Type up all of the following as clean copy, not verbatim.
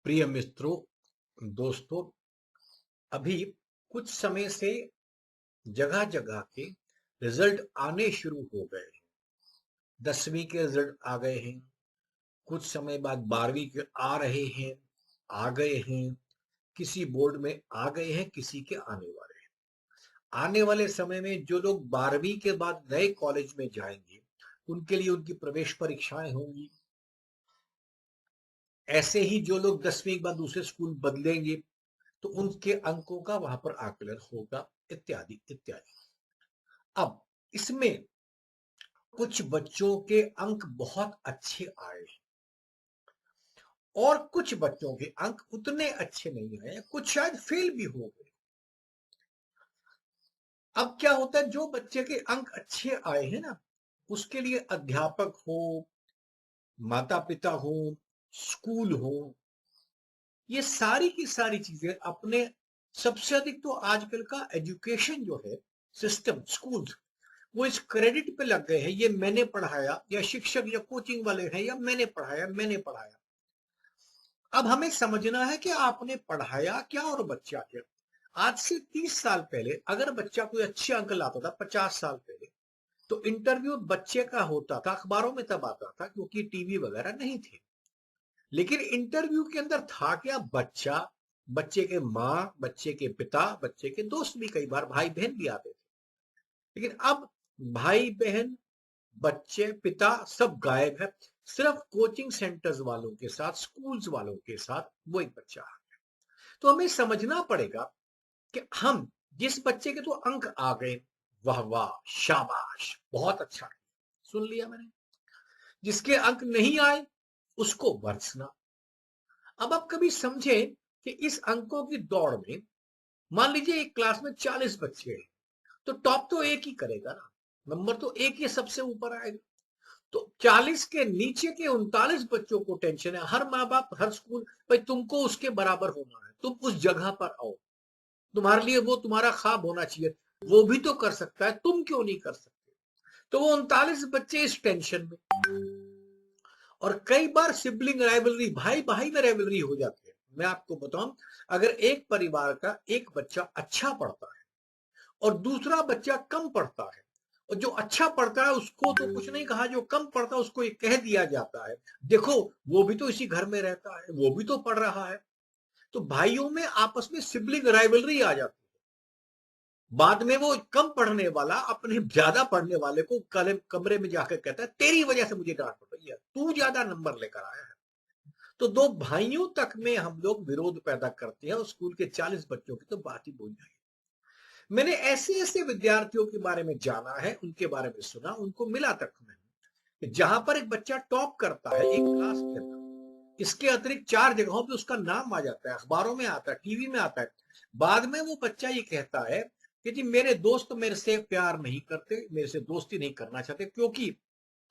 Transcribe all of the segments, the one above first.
प्रिय मित्रों, दोस्तों, अभी कुछ समय से जगह जगह के रिजल्ट आने शुरू हो गए हैं। 10वीं के रिजल्ट आ गए हैं। कुछ समय बाद 12वीं के आ रहे हैं, आ गए हैं। किसी बोर्ड में आ गए हैं, किसी के आने वाले हैं। आने वाले समय में जो लोग 12वीं के बाद नए कॉलेज में जाएंगे, उनके लिए उनकी प्रवेश परीक्षाएं होंगी। ऐसे ही जो लोग 10वीं के बाद दूसरे स्कूल बदलेंगे, तो उनके अंकों का वहां पर आकलन होगा, इत्यादि इत्यादि। अब इसमें कुछ बच्चों के अंक बहुत अच्छे आए और कुछ बच्चों के अंक उतने अच्छे नहीं आए, कुछ शायद फेल भी हो गए। अब क्या होता है, जो बच्चे के अंक अच्छे आए हैं ना, उसके लिए अध्यापक हो, माता पिता हो, स्कूल हो, ये सारी की सारी चीजें अपने, सबसे अधिक तो आजकल का एजुकेशन जो है सिस्टम, स्कूल, वो इस क्रेडिट पे लग गए हैं, ये मैंने पढ़ाया, या शिक्षक या कोचिंग वाले हैं, या मैंने पढ़ाया। अब हमें समझना है कि आपने पढ़ाया क्या और बच्चा क्या। आज से 30 साल पहले अगर बच्चा कोई अच्छे अंक लाता था, 50 साल पहले, तो इंटरव्यू बच्चे का होता था, अखबारों में तब आता था क्योंकि टीवी वगैरह नहीं थे। लेकिन इंटरव्यू के अंदर था क्या, बच्चा, बच्चे के माँ, बच्चे के पिता, बच्चे के दोस्त भी, कई बार भाई बहन भी आते थे। लेकिन अब भाई बहन, बच्चे, पिता सब गायब है। सिर्फ कोचिंग सेंटर्स वालों के साथ, स्कूल्स वालों के साथ वो एक बच्चा है। तो हमें समझना पड़ेगा कि हम, जिस बच्चे के तो अंक आ गए, वाह वाह, शाबाश, बहुत अच्छा, सुन लिया मैंने। जिसके अंक नहीं आए, उसको बरसना। अब आप कभी समझे कि इस अंकों की दौड़ में, मान लीजिए एक क्लास में 40 बच्चे हैं, तो टॉप तो एक ही करेगा ना, नंबर तो एक ही सबसे ऊपर आएगा। तो 40 के नीचे के 39 बच्चों को टेंशन है। हर माँ बाप, हर स्कूल, भाई तुमको उसके बराबर होना है, तुम उस जगह पर आओ, तुम्हारे लिए वो तुम्हारा ख्वाब होना चाहिए, वो भी तो कर सकता है, तुम क्यों नहीं कर सकते। तो वो 39 बच्चे इस टेंशन में। और कई बार सिबलिंग राइवलरी, भाई भाई में राइवलरी हो जाती है। मैं आपको बताऊं, अगर एक परिवार का एक बच्चा अच्छा पढ़ता है और दूसरा बच्चा कम पढ़ता है, और जो अच्छा पढ़ता है उसको तो कुछ नहीं कहा, जो कम पढ़ता है उसको ये कह दिया जाता है, देखो वो भी तो इसी घर में रहता है, वो भी तो पढ़ रहा है। तो भाइयों में आपस में सिबलिंग राइवलरी आ जाती है। बाद में वो कम पढ़ने वाला अपने ज्यादा पढ़ने वाले को कमरे में जाकर कहता है, तेरी वजह से मुझे डांट पड़ रही है, तू ज्यादा नंबर लेकर आया है। तो दो भाइयों तक में हम लोग विरोध पैदा करते हैं, और स्कूल के 40 बच्चों की तो बात ही बोल जाए। मैंने ऐसे ऐसे विद्यार्थियों के बारे में जाना है, उनके बारे में सुना, उनको मिला तक में, जहां पर एक बच्चा टॉप करता है एक क्लास के अंदर, इसके अतिरिक्त 4 जगहों पे उसका नाम आ जाता है, अखबारों में आता है, टीवी में आता है। बाद में वो बच्चा ये कहता है कि जी मेरे दोस्त मेरे से प्यार नहीं करते, मेरे से दोस्ती नहीं करना चाहते, क्योंकि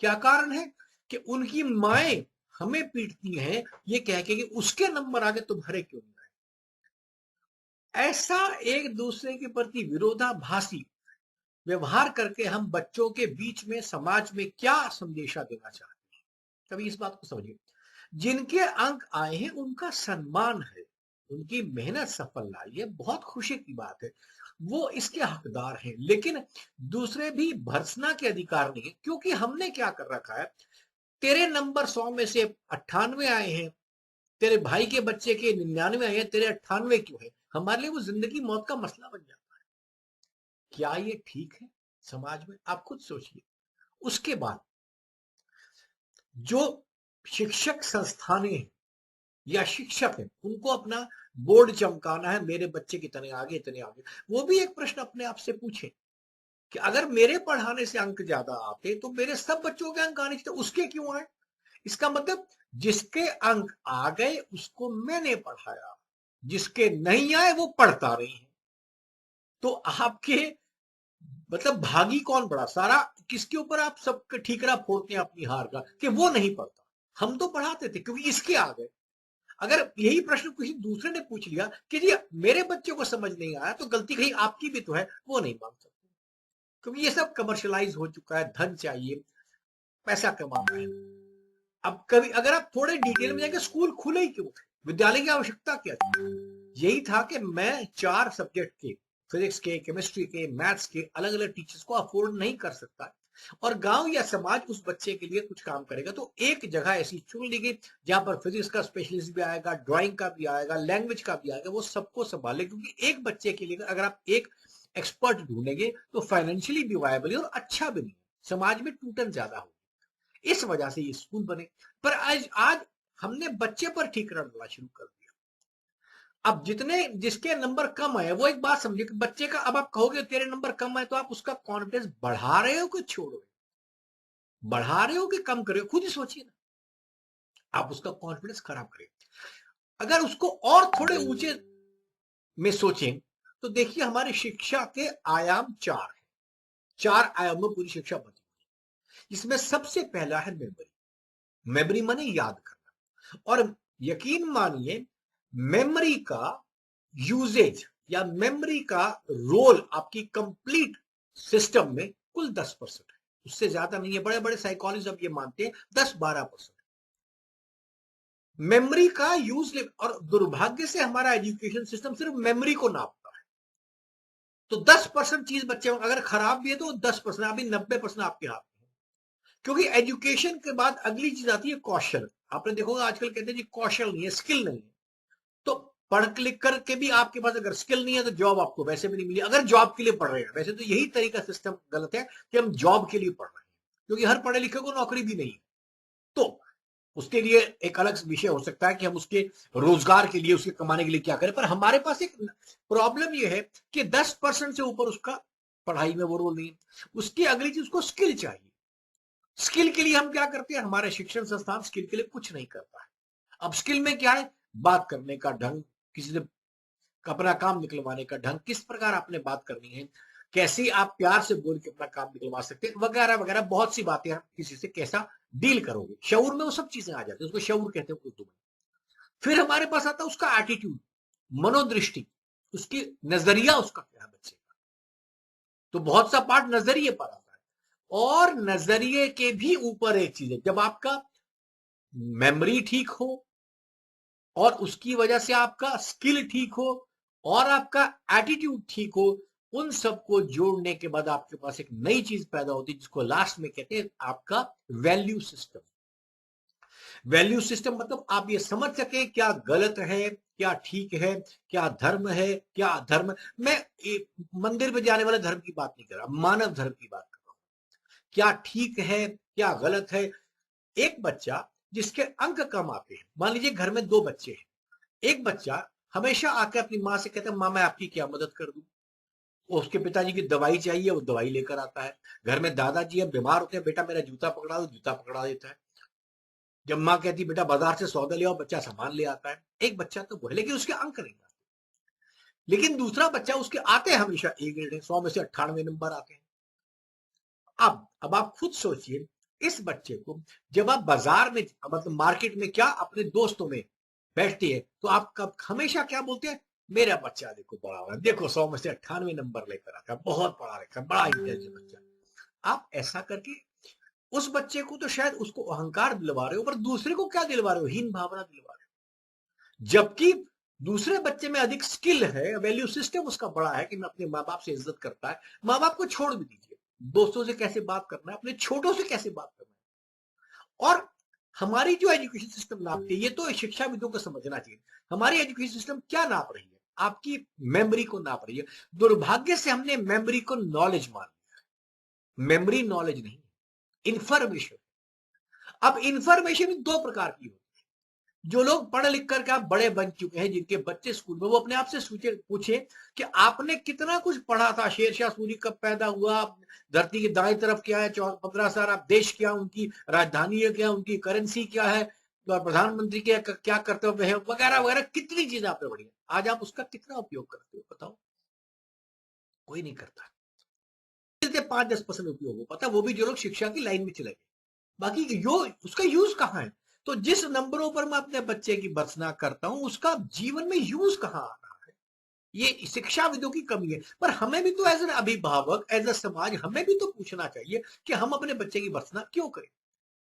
क्या कारण है कि उनकी माएं हमें पीटती हैं ये कह के कि उसके नंबर आगे तुम्हारे क्यों नहीं आए। ऐसा एक दूसरे के प्रति विरोधाभासी व्यवहार करके हम बच्चों के बीच में, समाज में क्या संदेशा देना चाहते हैं, कभी इस बात को समझिए। जिनके अंक आए हैं उनका सम्मान है, उनकी मेहनत सफल लाई है, बहुत खुशी की बात है, वो इसके हकदार हैं। लेकिन दूसरे भी भर्सना के अधिकार नहीं है, क्योंकि हमने क्या कर रखा है, तेरे नंबर 100 में से 98 आए हैं, तेरे भाई के बच्चे के 99 आए हैं, तेरे 98 क्यों है, हमारे लिए वो जिंदगी मौत का मसला बन जाता है। क्या ये ठीक है समाज में? आप खुद सोचिए। उसके बाद जो शिक्षक संस्थानें हैं या शिक्षक हैं, उनको अपना बोर्ड चमकाना है, मेरे बच्चे कितने आगे, इतने आगे। वो भी एक प्रश्न अपने आप से पूछे कि अगर मेरे पढ़ाने से अंक ज्यादा आते तो मेरे सब बच्चों के अंक आने चाहिए, उसके क्यों आए। इसका मतलब जिसके अंक आ गए उसको मैंने पढ़ाया, जिसके नहीं आए वो पढ़ता नहीं है। तो आपके, मतलब भागी कौन बड़ा, सारा किसके ऊपर आप सब ठीकरा फोड़ते हैं अपनी हार का, कि वो नहीं पढ़ता, हम तो पढ़ाते थे क्योंकि इसके आ गए। अगर यही प्रश्न किसी दूसरे ने पूछ लिया कि जी मेरे बच्चे को समझ नहीं आया, तो गलती कहीं आपकी भी तो है, वो नहीं मान सकते, क्योंकि ये सब कमर्शलाइज हो चुका है, धन चाहिए, पैसा कमाना है। अब कभी अगर आप थोड़े डिटेल में जाएंगे, स्कूल खुले ही क्यों थे, विद्यालय की आवश्यकता क्या थी? यही था कि मैं 4 सब्जेक्ट के, फिजिक्स के, केमिस्ट्री के, मैथ्स के अलग अलग टीचर्स को अफोर्ड नहीं कर सकता, और गांव या समाज उस बच्चे के लिए कुछ काम करेगा, तो एक जगह ऐसी चुन ली गई जहां पर फिजिक्स का स्पेशलिस्ट भी आएगा, ड्राइंग का भी आएगा, लैंग्वेज का भी आएगा, वो सबको संभाले, क्योंकि एक बच्चे के लिए अगर आप एक एक्सपर्ट ढूंढेंगे तो फाइनेंशियली भी वायबल है और अच्छा भी नहीं, समाज में टूटन ज्यादा हो, इस वजह से ये स्कूल बने। पर आज आज हमने बच्चे पर ठीकरा डालना शुरू कर दिया। अब जितने जिसके नंबर कम आए, वो एक बात समझिए कि बच्चे का, अब आप कहोगे तेरे नंबर कम आए, तो आप उसका कॉन्फिडेंस बढ़ा रहे हो कि छोड़ रहे हो, बढ़ा रहे हो कि कम कर रहे हो, खुद ही सोचिए ना। आप उसका कॉन्फिडेंस खराब करें। अगर उसको और थोड़े ऊंचे में सोचें, तो देखिए हमारी शिक्षा के आयाम 4 है, 4 आयाम में पूरी शिक्षा बनती है। इसमें सबसे पहला है मेमोरी। मेमोरी माने याद करना, और यकीन मानिए मेमोरी का यूजेज या मेमोरी का रोल आपकी कंप्लीट सिस्टम में कुल 10% है, उससे ज्यादा नहीं है। बड़े बड़े साइकोलॉजिस्ट अब ये मानते हैं 10-12% मेमोरी का यूज। और दुर्भाग्य से हमारा एजुकेशन सिस्टम सिर्फ मेमोरी को नापता है, तो 10% चीज बच्चे अगर खराब भी है तो 10%, अभी 90% आपके हाथ में है। क्योंकि एजुकेशन के बाद अगली चीज आती है कौशल। आपने देखोगे आजकल कहते हैं जी कौशल नहीं है, स्किल नहीं है, तो पढ़ लिख करके भी आपके पास अगर स्किल नहीं है तो जॉब आपको वैसे भी नहीं मिली, अगर जॉब के लिए पढ़ रहे हैं। वैसे तो यही तरीका सिस्टम गलत है कि हम जॉब के लिए पढ़ रहे हैं, क्योंकि हर पढ़े लिखे को नौकरी भी नहीं है। तो उसके लिए एक अलग विषय हो सकता है कि हम उसके रोजगार के लिए, उसके कमाने के लिए क्या करें। पर हमारे पास एक प्रॉब्लम यह है कि 10% से ऊपर उसका पढ़ाई में वो रोल नहीं है। उसकी अगली चीज उसको स्किल चाहिए। स्किल के लिए हम क्या करते हैं, हमारे शिक्षण संस्थान स्किल के लिए कुछ नहीं करता है। अब स्किल में क्या है, बात करने का ढंग, किसी से अपना काम निकलवाने का ढंग, किस प्रकार आपने बात करनी है, कैसे आप प्यार से बोल के अपना काम निकलवा सकते हैं, वगैरह वगैरह बहुत सी बातें। आप किसी से कैसा डील करोगे, शऊर में वो सब चीजें आ जाती है, उसको शऊर कहते हैं उर्दू में। फिर हमारे पास आता है उसका एटीट्यूड, मनोदृष्टि, उसकी नजरिया, उसका क्या है बच्चे का। तो बहुत सा पार्ट नजरिए पर आता है, और नजरिए के भी ऊपर एक चीज है, जब आपका मेमोरी ठीक हो और उसकी वजह से आपका स्किल ठीक हो और आपका एटीट्यूड ठीक हो, उन सबको जोड़ने के बाद आपके पास एक नई चीज पैदा होती है, जिसको लास्ट में कहते हैं आपका वैल्यू सिस्टम। वैल्यू सिस्टम मतलब आप ये समझ सके क्या गलत है, क्या ठीक है, क्या धर्म है, क्या अधर्म। मैं मंदिर में जाने वाले धर्म की बात नहीं कर रहा, मानव धर्म की बात कर रहा हूं। क्या ठीक है, क्या गलत है। एक बच्चा जिसके अंक कम आते हैं, मान लीजिए घर में 2 बच्चे हैं, एक बच्चा हमेशा आकर अपनी माँ से कहता है माँ मैं आपकी क्या मदद कर दूं। उसके पिताजी की दवाई चाहिए, वो दवाई लेकर आता है। घर में दादाजी है, बीमार होते हैं, बेटा मेरा जूता पकड़ा दो, जूता पकड़ा देता है। जब माँ कहती बेटा बाजार से सौदा ले आओ, बच्चा सामान ले आता है। एक बच्चा तो वो है, लेकिन उसके अंक नहीं आते। लेकिन दूसरा बच्चा, उसके आते हैं हमेशा ए ग्रेड है, 100 में से 98 नंबर आते हैं। अब आप खुद सोचिए, इस बच्चे को जब आप बाजार में, मतलब मार्केट में, क्या अपने दोस्तों में बैठती है, तो आप कब हमेशा क्या बोलते हैं, मेरा बच्चा देखो बड़ा हो रहा है, देखो 100 में से 98 नंबर लेकर आता है, बहुत पढ़ा लिखा, बड़ा इंटेलिजेंट बच्चा। आप ऐसा करके उस बच्चे को तो शायद उसको अहंकार दिलवा रहे हो, पर दूसरे को क्या दिलवा रहे हो, हीन भावना दिलवा रहे हो। जबकि दूसरे बच्चे में अधिक स्किल है, वैल्यू सिस्टम उसका बड़ा है कि मैं अपने माँ बाप से इज्जत करता है। माँ बाप को छोड़ भी दीजिए, दोस्तों से कैसे बात करना है, अपने छोटों से कैसे बात करना है। और हमारी जो एजुकेशन सिस्टम नापती है, ये तो शिक्षाविदों को समझना चाहिए, हमारी एजुकेशन सिस्टम क्या नाप रही है, आपकी मेमोरी को नाप रही है। दुर्भाग्य से हमने मेमोरी को नॉलेज मान लिया। मेमोरी नॉलेज नहीं, इंफॉर्मेशन। अब इंफॉर्मेशन 2 प्रकार की होती है। जो लोग पढ़ लिख करके आप बड़े बन चुके हैं, जिनके बच्चे स्कूल में, वो अपने आप से पूछे कि आपने कितना कुछ पढ़ा था, शेरशाह सूरी कब पैदा हुआ, धरती के दाएं तरफ क्या है, 15 साल आप देश क्या, उनकी राजधानी है क्या, उनकी करेंसी क्या है, और प्रधानमंत्री क्या कर्तव्य है, वगैरह वगैरह, कितनी चीजें आपने पढ़ी। आज आप उसका कितना उपयोग करते हो बताओ, कोई नहीं करता। 5-10% उपयोग हो पता, वो भी जो लोग शिक्षा की लाइन में चले गए, बाकी यो उसका यूज कहाँ है। तो जिस नंबरों पर मैं अपने बच्चे की भर्त्सना करता हूं, उसका जीवन में यूज कहाँ आ रहा है, ये शिक्षाविदों की कमी है। पर हमें भी तो एज एन अभिभावक, एज अ समाज, हमें भी तो पूछना चाहिए कि हम अपने बच्चे की भर्त्सना क्यों करें।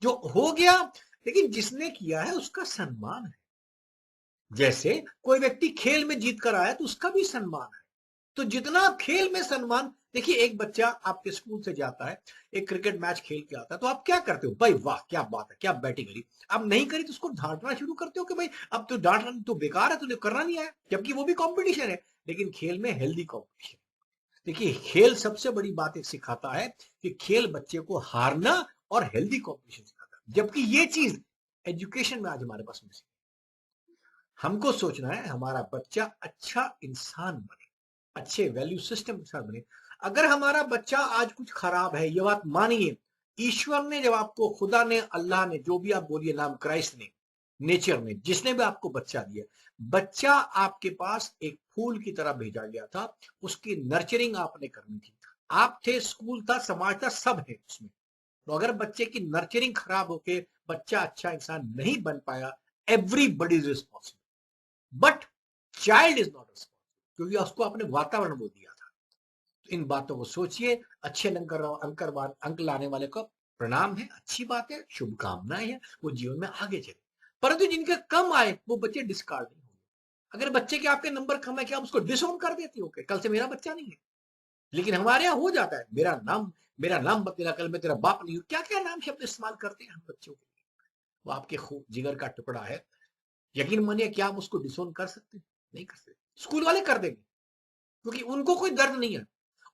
जो हो गया, लेकिन जिसने किया है उसका सम्मान है। जैसे कोई व्यक्ति खेल में जीत कर आया तो उसका भी सम्मान है। तो जितना खेल में सम्मान, देखिए एक बच्चा आपके स्कूल से जाता है, एक क्रिकेट मैच खेल के आता है, तो आप क्या करते हो? भाई वाह क्या बात है, क्या बैटिंग करी। अब नहीं करी तो उसको डांटना शुरू करते हो कि भाई अब तो डांटना तो बेकार है, तुझे करना नहीं आया, जबकि वो भी कंपटीशन है। लेकिन खेल में हेल्दी कंपटीशन। देखिए खेल सबसे बड़ी बात एक सिखाता है कि खेल बच्चे को हारना और हेल्दी कंपटीशन सिखाता है, जबकि ये चीज एजुकेशन में आज हमारे पास मिसिंग। हमको सोचना है हमारा बच्चा अच्छा इंसान बने, अच्छे वैल्यू सिस्टम के साथ बने। अगर हमारा बच्चा आज कुछ खराब है, ये बात मानिए, ईश्वर ने जब आपको, खुदा ने, अल्लाह ने, जो भी आप बोलिए नाम, क्राइस्ट ने, नेचर ने, जिसने भी आपको बच्चा दिया, बच्चा आपके पास एक फूल की तरह भेजा गया था, उसकी नर्चरिंग आपने करनी थी। आप थे, स्कूल था, समाज था, सब है उसमें। तो अगर बच्चे की नर्चरिंग खराब होके बच्चा अच्छा इंसान नहीं बन पाया, everybody is responsible, but child is not responsible, क्योंकि उसको आपने वातावरण वो दिया था। तो इन बातों को सोचिए। अच्छे अंक लाने वाले को प्रणाम है, अच्छी बात है, शुभकामनाएं हैं, वो जीवन में आगे चले। परंतु जिनके कम आए वो बच्चे डिस्कार्ड नहीं होंगे। अगर बच्चे के आपके नंबर कम है, क्या आप उसको डिसऑन कर देती हो कल से मेरा बच्चा नहीं है? लेकिन हमारे यहाँ हो जाता है, मेरा नाम मत लेना, कल मैं तेरा बाप नहीं हूं, क्या क्या नाम शब्द इस्तेमाल करते हैं हम बच्चों के लिए। वो आपके खून जिगर का टुकड़ा है। यकीन मानिए, क्या हम उसको डिसोन कर सकते हैं? नहीं कर सकते। स्कूल वाले कर देंगे, क्योंकि उनको कोई दर्द नहीं है।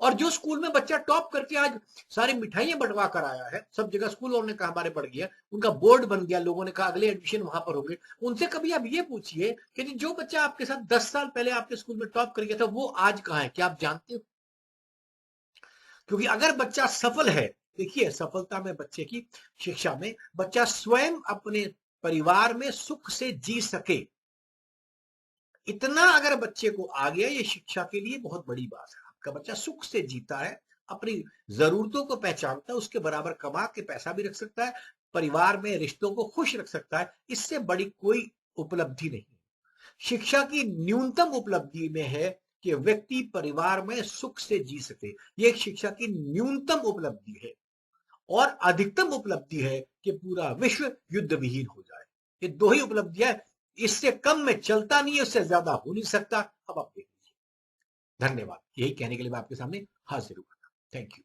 और जो स्कूल में बच्चा टॉप करके आज सारी मिठाइयां बंटवा कर आया है, सब जगह स्कूल वालों ने कहा हमारे बढ़ गया, उनका बोर्ड बन गया, लोगों ने कहा अगले एडमिशन वहां पर होंगे, उनसे कभी आप ये पूछिए कि जो बच्चा आपके साथ 10 साल पहले आपके स्कूल में टॉप कर गया था, वो आज कहाँ है? क्या आप जानते हो? क्योंकि अगर बच्चा सफल है, देखिए सफलता में बच्चे की, शिक्षा में, बच्चा स्वयं अपने परिवार में सुख से जी सके, इतना अगर बच्चे को आ गया, ये शिक्षा के लिए बहुत बड़ी बात है। आपका बच्चा सुख से जीता है, अपनी जरूरतों को पहचानता है, उसके बराबर कमा के पैसा भी रख सकता है, परिवार में रिश्तों को खुश रख सकता है, इससे बड़ी कोई उपलब्धि नहीं। शिक्षा की न्यूनतम उपलब्धि में है कि व्यक्ति परिवार में सुख से जी सके। ये एक शिक्षा की न्यूनतम उपलब्धि है। और अधिकतम उपलब्धि है कि पूरा विश्व युद्ध विहीन हो जाए। ये दो ही उपलब्धियां, इससे कम में चलता नहीं है, इससे ज्यादा हो नहीं सकता। अब आप देख लीजिए। धन्यवाद। यही कहने के लिए मैं आपके सामने हाजिर हुआ था। Thank you.